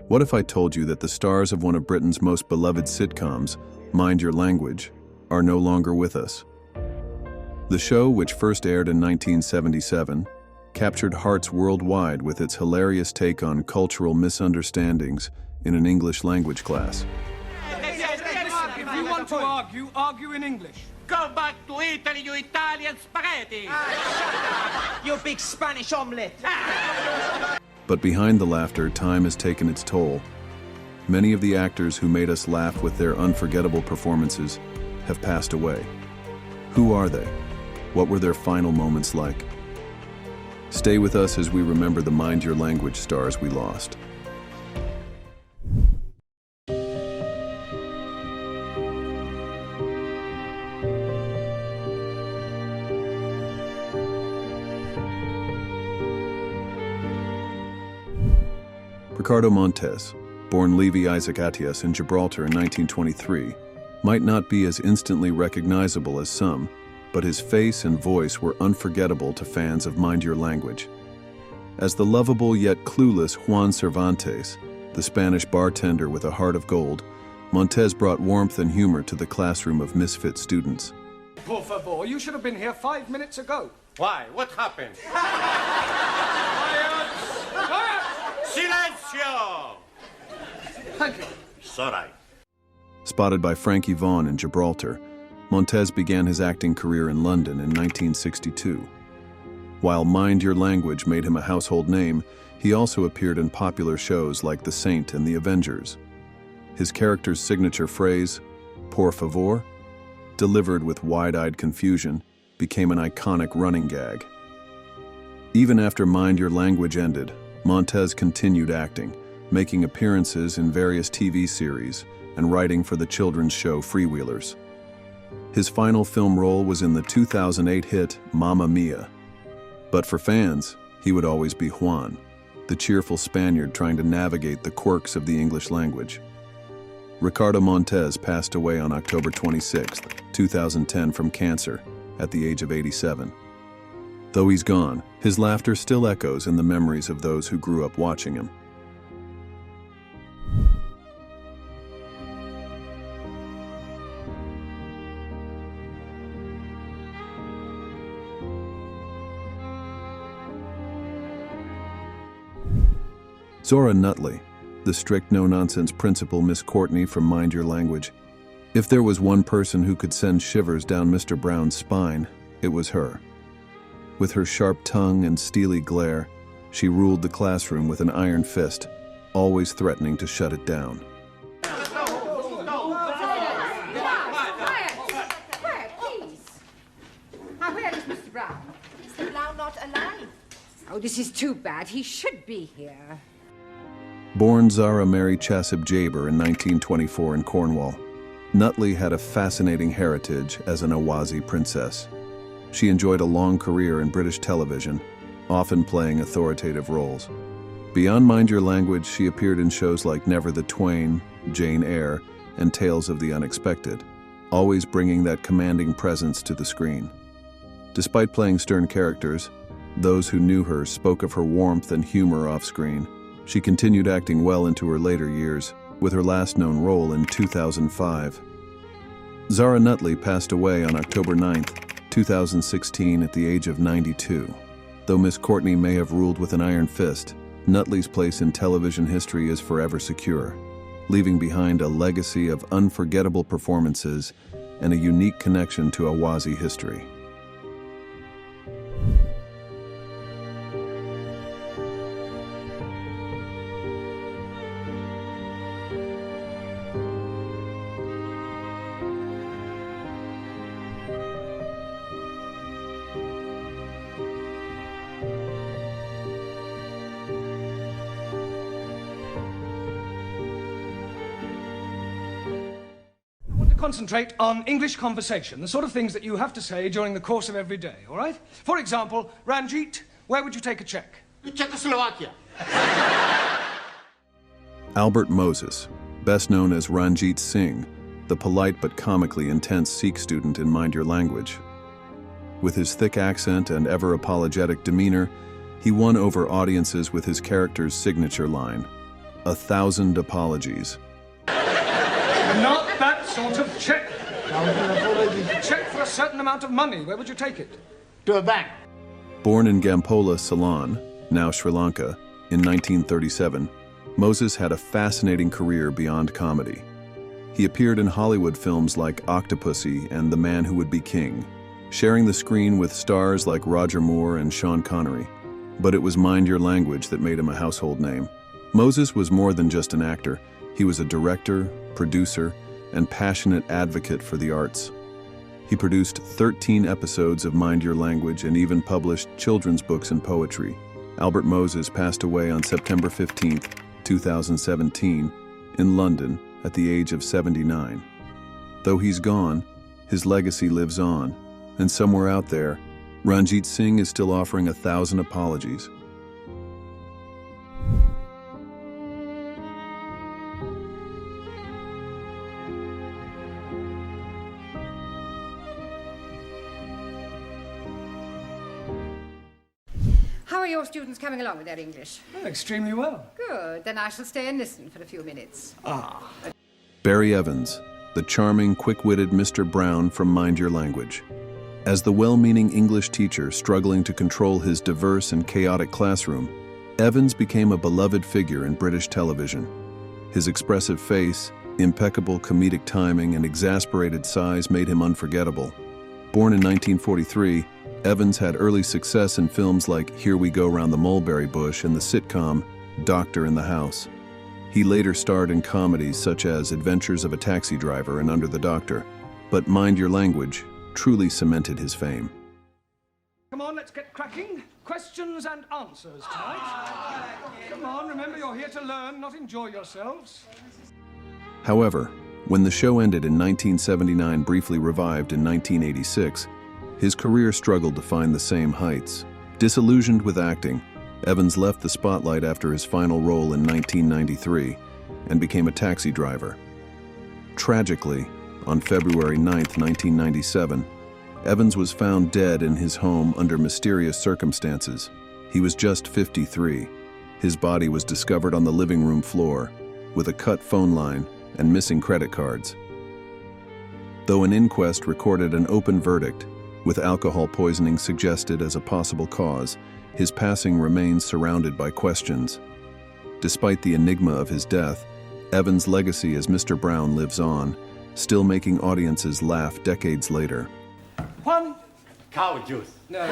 What if I told you that the stars of one of Britain's most beloved sitcoms, Mind Your Language, are no longer with us? The show, which first aired in 1977, captured hearts worldwide with its hilarious take on cultural misunderstandings in an English language class. If you want to argue, argue in English. Go back to Italy, you Italian spaghetti! You big Spanish omelette! But behind the laughter, time has taken its toll. Many of the actors who made us laugh with their unforgettable performances have passed away. Who are they? What were their final moments like? Stay with us as we remember the Mind Your Language stars we lost. Ricardo Montes, born Levi Isaac Atias in Gibraltar in 1923, might not be as instantly recognizable as some, but his face and voice were unforgettable to fans of Mind Your Language. As the lovable yet clueless Juan Cervantes, the Spanish bartender with a heart of gold, Montes brought warmth and humor to the classroom of misfit students. Por favor, you should have been here 5 minutes ago. Why? What happened? Silencio! Thank you. It's all right. Spotted by Frankie Vaughan in Gibraltar, Montes began his acting career in London in 1962. While Mind Your Language made him a household name, he also appeared in popular shows like The Saint and The Avengers. His character's signature phrase, por favor, delivered with wide-eyed confusion, became an iconic running gag. Even after Mind Your Language ended, Montes continued acting, making appearances in various TV series and writing for the children's show Freewheelers. His final film role was in the 2008 hit Mamma Mia. But for fans, he would always be Juan, the cheerful Spaniard trying to navigate the quirks of the English language. Ricardo Montes passed away on October 26, 2010 from cancer at the age of 87. Though he's gone, his laughter still echoes in the memories of those who grew up watching him. Zara Nutley, the strict no-nonsense principal Miss Courtney from Mind Your Language. If there was one person who could send shivers down Mr. Brown's spine, it was her. With her sharp tongue and steely glare, she ruled the classroom with an iron fist, always threatening to shut it down. Quiet, please. Now, where is Mr. Brown? Mr. Brown not alive. Oh, this is too bad. He should be here. Born Zara Mary Chasib Jaber in 1924 in Cornwall, Nutley had a fascinating heritage as an Awazi princess. She enjoyed a long career in British television, often playing authoritative roles. Beyond Mind Your Language, she appeared in shows like Never the Twain, Jane Eyre, and Tales of the Unexpected, always bringing that commanding presence to the screen. Despite playing stern characters, those who knew her spoke of her warmth and humor off-screen. She continued acting well into her later years, with her last known role in 2005. Zara Nutley passed away on October 9, 2016 at the age of 92. Though Miss Courtney may have ruled with an iron fist, Nutley's place in television history is forever secure, leaving behind a legacy of unforgettable performances and a unique connection to Awazi history. Concentrate on English conversation, the sort of things that you have to say during the course of every day, all right? For example, Ranjit, where would you take a check? Czechoslovakia. Albert Moses, best known as Ranjit Singh, the polite but comically intense Sikh student in Mind Your Language. With his thick accent and ever-apologetic demeanor, he won over audiences with his character's signature line, "1,000 apologies." Not that sort of check. A check for a certain amount of money. Where would you take it? To a bank. Born in Gampola, Ceylon, now Sri Lanka, in 1937, Moses had a fascinating career beyond comedy. He appeared in Hollywood films like Octopussy and The Man Who Would Be King, sharing the screen with stars like Roger Moore and Sean Connery. But it was Mind Your Language that made him a household name. Moses was more than just an actor. He was a director, producer, and passionate advocate for the arts. He produced 13 episodes of Mind Your Language and even published children's books and poetry. Albert Moses passed away on September 15, 2017, in London at the age of 79. Though he's gone, his legacy lives on, and somewhere out there, Ranjit Singh is still offering 1,000 apologies. How are your students coming along with their English? Oh, extremely well. Good. Then I shall stay and listen for a few minutes. Barry Evans, the charming, quick-witted Mr. Brown from Mind Your Language. As the well-meaning English teacher struggling to control his diverse and chaotic classroom, Evans became a beloved figure in British television. His expressive face, impeccable comedic timing, and exasperated size made him unforgettable. Born in 1943, Evans had early success in films like Here We Go Round the Mulberry Bush and the sitcom Doctor in the House. He later starred in comedies such as Adventures of a Taxi Driver and Under the Doctor, but Mind Your Language truly cemented his fame. Come on, let's get cracking. Questions and answers tonight. Come on, remember you're here to learn, not enjoy yourselves. However, when the show ended in 1979, briefly revived in 1986, his career struggled to find the same heights. Disillusioned with acting, Evans left the spotlight after his final role in 1993 and became a taxi driver. Tragically, on February 9, 1997, Evans was found dead in his home under mysterious circumstances. He was just 53. His body was discovered on the living room floor, with a cut phone line and missing credit cards. Though an inquest recorded an open verdict, with alcohol poisoning suggested as a possible cause, his passing remains surrounded by questions. Despite the enigma of his death, Evans' legacy as Mr. Brown lives on, still making audiences laugh decades later. One. Cow juice. No.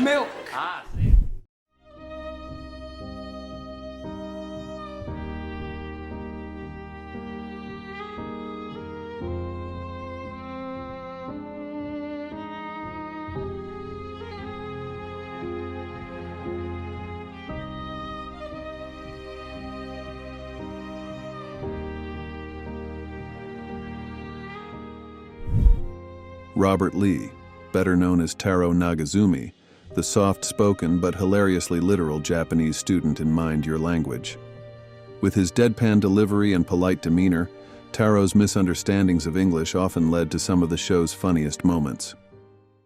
Milk. Ah, see. Robert Lee, better known as Taro Nagazumi, the soft-spoken but hilariously literal Japanese student in Mind Your Language. With his deadpan delivery and polite demeanor, Taro's misunderstandings of English often led to some of the show's funniest moments.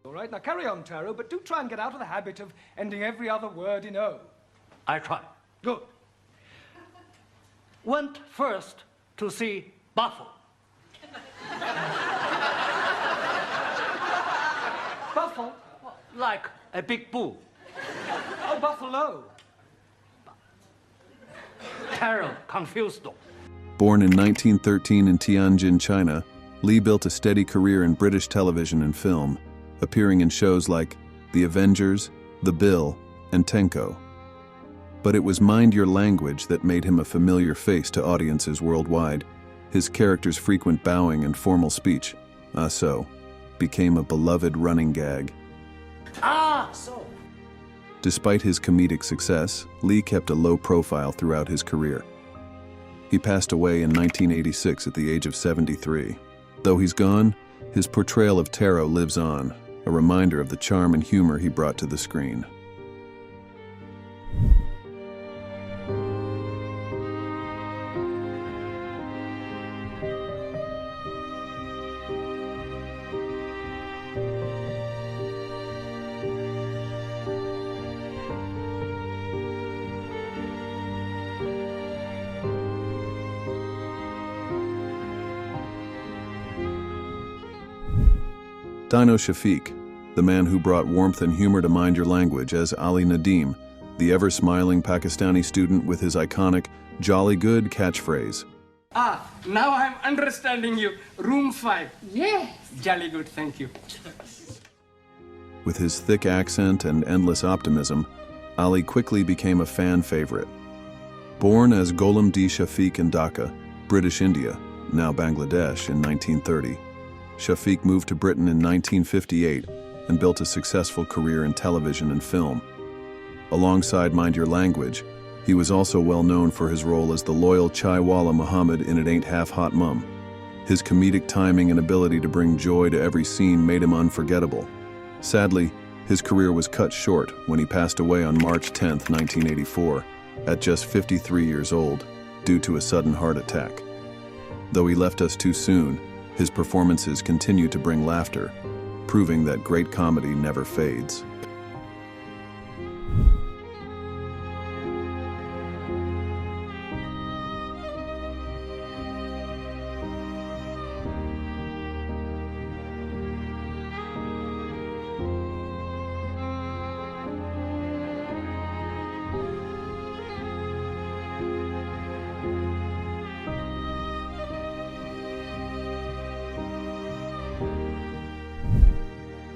All right, now carry on, Taro, but do try and get out of the habit of ending every other word in O. I try. Good. Went first to see Buffalo. Buffalo? Like a big bull. Oh, buffalo. Terror confused. Born in 1913 in Tianjin, China, Lee built a steady career in British television and film, appearing in shows like The Avengers, The Bill, and Tenko. But it was Mind Your Language that made him a familiar face to audiences worldwide. His character's frequent bowing and formal speech, so, became a beloved running gag. So. Despite his comedic success, Lee kept a low profile throughout his career. He passed away in 1986 at the age of 73. Though he's gone, his portrayal of Taro lives on, a reminder of the charm and humor he brought to the screen. Dino Shafi, the man who brought warmth and humor to Mind Your Language as Ali Nadeem, the ever-smiling Pakistani student with his iconic "Jolly Good" catchphrase. Ah, now I'm understanding you. Room 5. Yes. Jolly good, thank you. With his thick accent and endless optimism, Ali quickly became a fan favorite. Born as Ghulam D. Shafiq in Dhaka, British India, now Bangladesh, in 1930, Shafiq moved to Britain in 1958 and built a successful career in television and film. Alongside Mind Your Language, he was also well known for his role as the loyal Chaiwala Muhammad in It Ain't Half Hot Mum. His comedic timing and ability to bring joy to every scene made him unforgettable. Sadly, his career was cut short when he passed away on March 10, 1984, at just 53 years old, due to a sudden heart attack. Though he left us too soon, his performances continue to bring laughter, proving that great comedy never fades.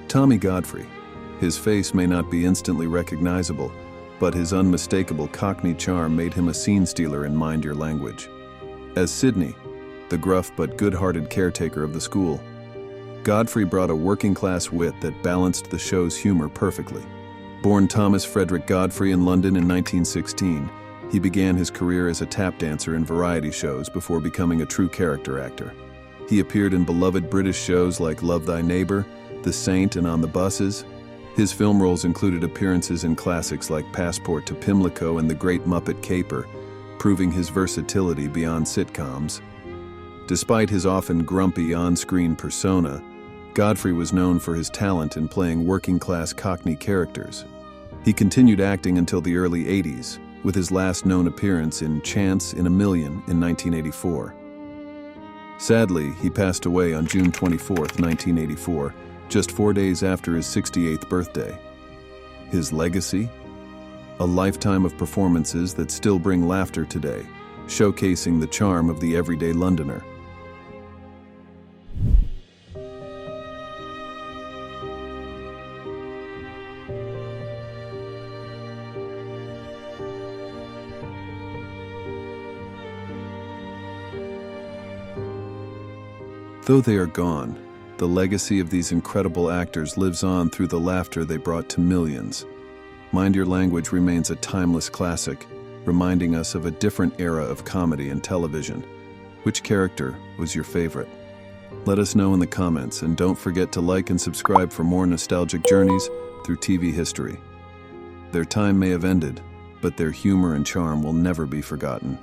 Tommy Godfrey. His face may not be instantly recognizable, but his unmistakable Cockney charm made him a scene stealer in Mind Your Language. As Sydney, the gruff but good-hearted caretaker of the school, Godfrey brought a working-class wit that balanced the show's humor perfectly. Born Thomas Frederick Godfrey in London in 1916, he began his career as a tap dancer in variety shows before becoming a true character actor. He appeared in beloved British shows like Love Thy Neighbour, The Saint, and On the Buses. His film roles included appearances in classics like Passport to Pimlico and The Great Muppet Caper, proving his versatility beyond sitcoms. Despite his often grumpy on-screen persona, Godfrey was known for his talent in playing working-class Cockney characters. He continued acting until the early 80s, with his last known appearance in Chance in a Million in 1984. Sadly, he passed away on June 24, 1984, just 4 days after his 68th birthday. His legacy? A lifetime of performances that still bring laughter today, showcasing the charm of the everyday Londoner. Though they are gone, the legacy of these incredible actors lives on through the laughter they brought to millions. Mind Your Language remains a timeless classic, reminding us of a different era of comedy and television. Which character was your favorite? Let us know in the comments, and don't forget to like and subscribe for more nostalgic journeys through TV history. Their time may have ended, but their humor and charm will never be forgotten.